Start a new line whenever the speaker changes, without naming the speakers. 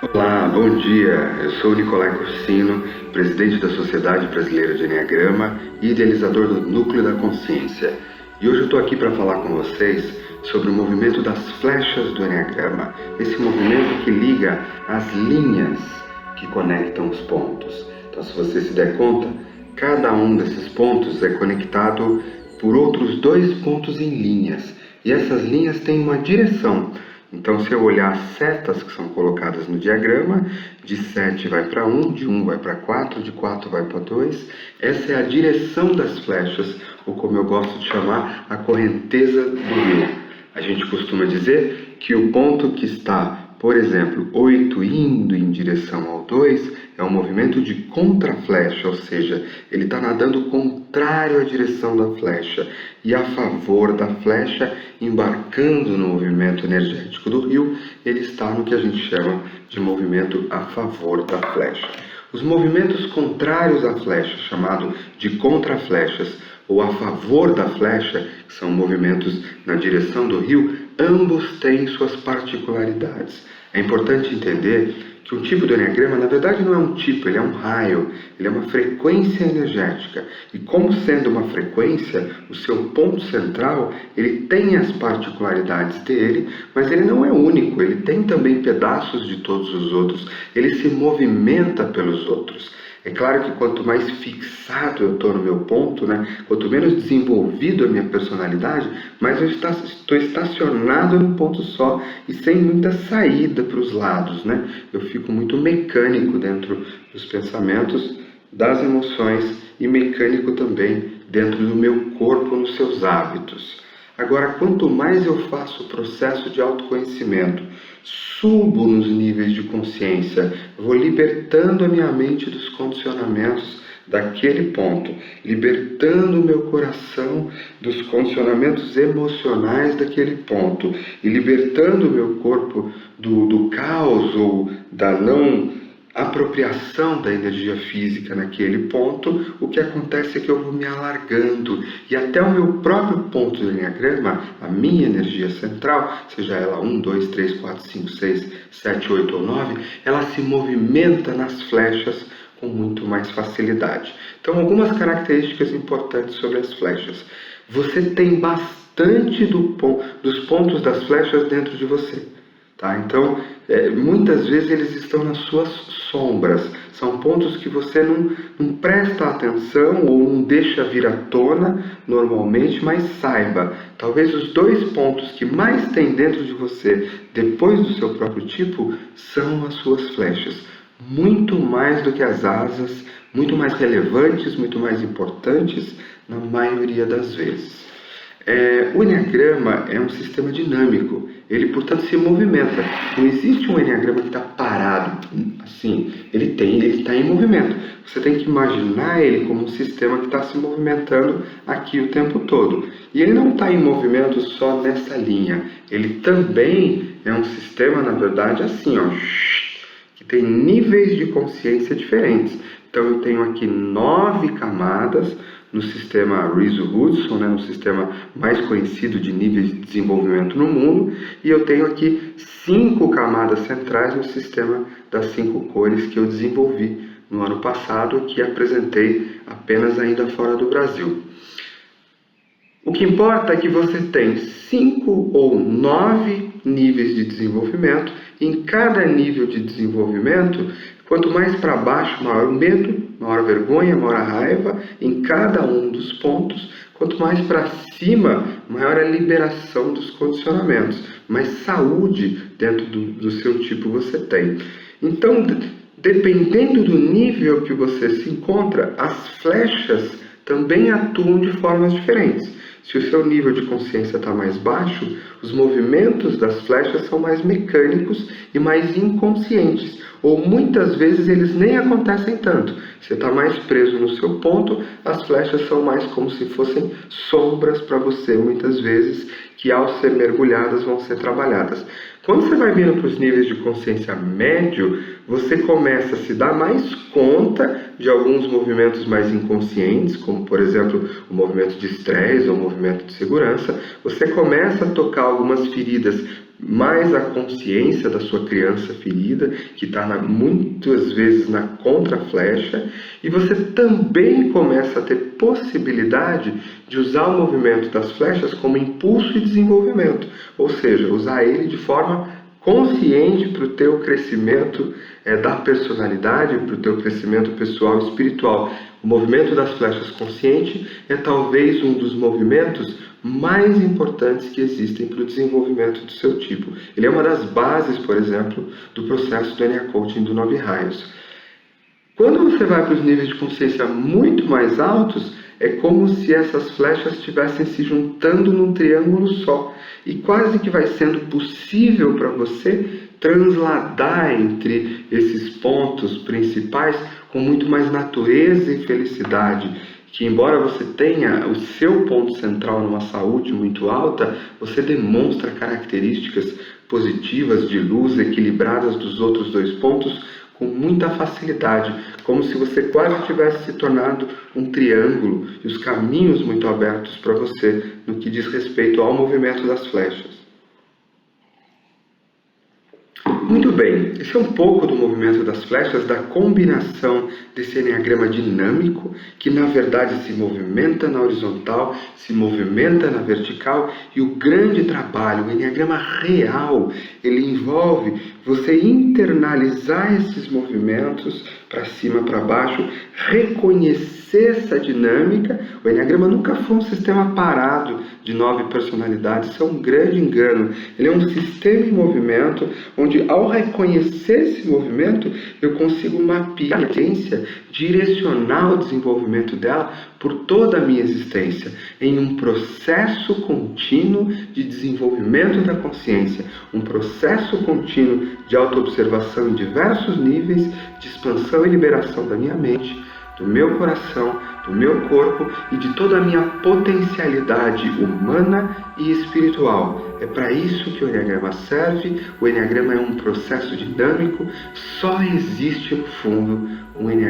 Olá, bom dia. Eu sou o Nicolai Corsino, presidente da Sociedade Brasileira de Enneagrama e idealizador do Núcleo da Consciência. E hoje eu estou aqui para falar com vocês sobre o movimento das flechas do Enneagrama, esse movimento que liga as linhas que conectam os pontos. Então, se você se der conta, cada um desses pontos é conectado por outros dois pontos em linhas, e essas linhas têm uma direção. Então, se eu olhar as setas que são colocadas no diagrama, de 7 vai para 1, de 1 vai para 4, de 4 vai para 2, essa é a direção das flechas, ou como eu gosto de chamar, a correnteza do rio. A gente costuma dizer que o ponto que está, por exemplo, 8 indo em direção ao 2, é um movimento de contra-flecha, ou seja, ele está nadando contrário à direção da flecha e a favor da flecha, embarcando no movimento energético do rio, ele está no que a gente chama de movimento a favor da flecha. Os movimentos contrários à flecha, chamado de contra-flechas, ou a favor da flecha, que são movimentos na direção do rio, ambos têm suas particularidades. É importante entender que o tipo do Enneagrama, na verdade, não é um tipo, ele é um raio, ele é uma frequência energética. E como sendo uma frequência, o seu ponto central, ele tem as particularidades dele, mas ele não é único, ele tem também pedaços de todos os outros, ele se movimenta pelos outros. É claro que quanto mais fixado eu estou no meu ponto, quanto menos desenvolvido a minha personalidade, mais eu estou estacionado num ponto só e sem muita saída para os lados. Eu fico muito mecânico dentro dos pensamentos, das emoções e mecânico também dentro do meu corpo, nos seus hábitos. Agora, quanto mais eu faço o processo de autoconhecimento, subo nos níveis de consciência, vou libertando a minha mente dos condicionamentos daquele ponto, libertando o meu coração dos condicionamentos emocionais daquele ponto e libertando o meu corpo do caos ou da não apropriação da energia física naquele ponto, o que acontece é que eu vou me alargando e até o meu próprio ponto do Enneagrama, a minha energia central, seja ela 1, 2, 3, 4, 5, 6, 7, 8 ou 9, ela se movimenta nas flechas com muito mais facilidade. Então, algumas características importantes sobre as flechas. Você tem bastante dos pontos das flechas dentro de você. Então, muitas vezes eles estão nas suas sombras. São pontos que você não presta atenção ou não deixa vir à tona normalmente, mas saiba, talvez os dois pontos que mais tem dentro de você, depois do seu próprio tipo, são as suas flechas. Muito mais do que as asas, muito mais relevantes, muito mais importantes, na maioria das vezes. O Enneagrama é um sistema dinâmico, ele, portanto, se movimenta. Não existe um Enneagrama que está parado, assim, ele está em movimento. Você tem que imaginar ele como um sistema que está se movimentando aqui o tempo todo. E ele não está em movimento só nessa linha, ele também é um sistema, na verdade, assim, que tem níveis de consciência diferentes. Então, eu tenho aqui 9 camadas no sistema Rizzo-Hudson, no sistema mais conhecido de níveis de desenvolvimento no mundo, e eu tenho aqui 5 camadas centrais no sistema das 5 cores que eu desenvolvi no ano passado, que apresentei apenas ainda fora do Brasil. O que importa é que você tem 5 ou 9 níveis de desenvolvimento, e em cada nível de desenvolvimento, quanto mais para baixo, maior o medo, maior a vergonha, maior a raiva, em cada um dos pontos. Quanto mais para cima, maior a liberação dos condicionamentos, mais saúde dentro do seu tipo você tem. Então, dependendo do nível que você se encontra, as flechas também atuam de formas diferentes. Se o seu nível de consciência está mais baixo, os movimentos das flechas são mais mecânicos e mais inconscientes, ou muitas vezes eles nem acontecem tanto. Você está mais preso no seu ponto, as flechas são mais como se fossem sombras para você, muitas vezes, que ao ser mergulhadas vão ser trabalhadas. Quando você vai vindo para os níveis de consciência médio, você começa a se dar mais conta de alguns movimentos mais inconscientes, como, por exemplo, o movimento de estresse ou o movimento de segurança. Você começa a tocar algumas feridas mais a consciência da sua criança ferida, que está muitas vezes na contraflecha, e você também começa a ter possibilidade de usar o movimento das flechas como impulso e desenvolvimento, ou seja, usar ele de forma consciente para o teu crescimento da personalidade, para o teu crescimento pessoal e espiritual. O movimento das flechas consciente é talvez um dos movimentos mais importantes que existem para o desenvolvimento do seu tipo. Ele é uma das bases, por exemplo, do processo do NA Coaching do 9 Raios. Quando você vai para os níveis de consciência muito mais altos, é como se essas flechas estivessem se juntando num triângulo só. E quase que vai sendo possível para você transladar entre esses pontos principais com muito mais natureza e felicidade. Que embora você tenha o seu ponto central numa saúde muito alta, você demonstra características positivas de luz equilibradas dos outros dois pontos com muita facilidade, como se você quase tivesse se tornado um triângulo e os caminhos muito abertos para você no que diz respeito ao movimento das flechas. Muito bem, esse é um pouco do movimento das flechas, da combinação desse enneagrama dinâmico, que na verdade se movimenta na horizontal, se movimenta na vertical, e o grande trabalho, o enneagrama real, ele envolve você internalizar esses movimentos para cima, para baixo, reconhecer essa dinâmica. O enneagrama nunca foi um sistema parado de 9 personalidades, isso é um grande engano. Ele é um sistema em movimento, onde ao reconhecer esse movimento, eu consigo mapear a essência, direcionar o desenvolvimento dela por toda a minha existência, em um processo contínuo de desenvolvimento da consciência, um processo contínuo de autoobservação em diversos níveis, de expansão e liberação da minha mente, do meu coração, do meu corpo e de toda a minha potencialidade humana e espiritual. É para isso que o enneagrama serve. O enneagrama é um processo dinâmico, só existe no fundo um enneagrama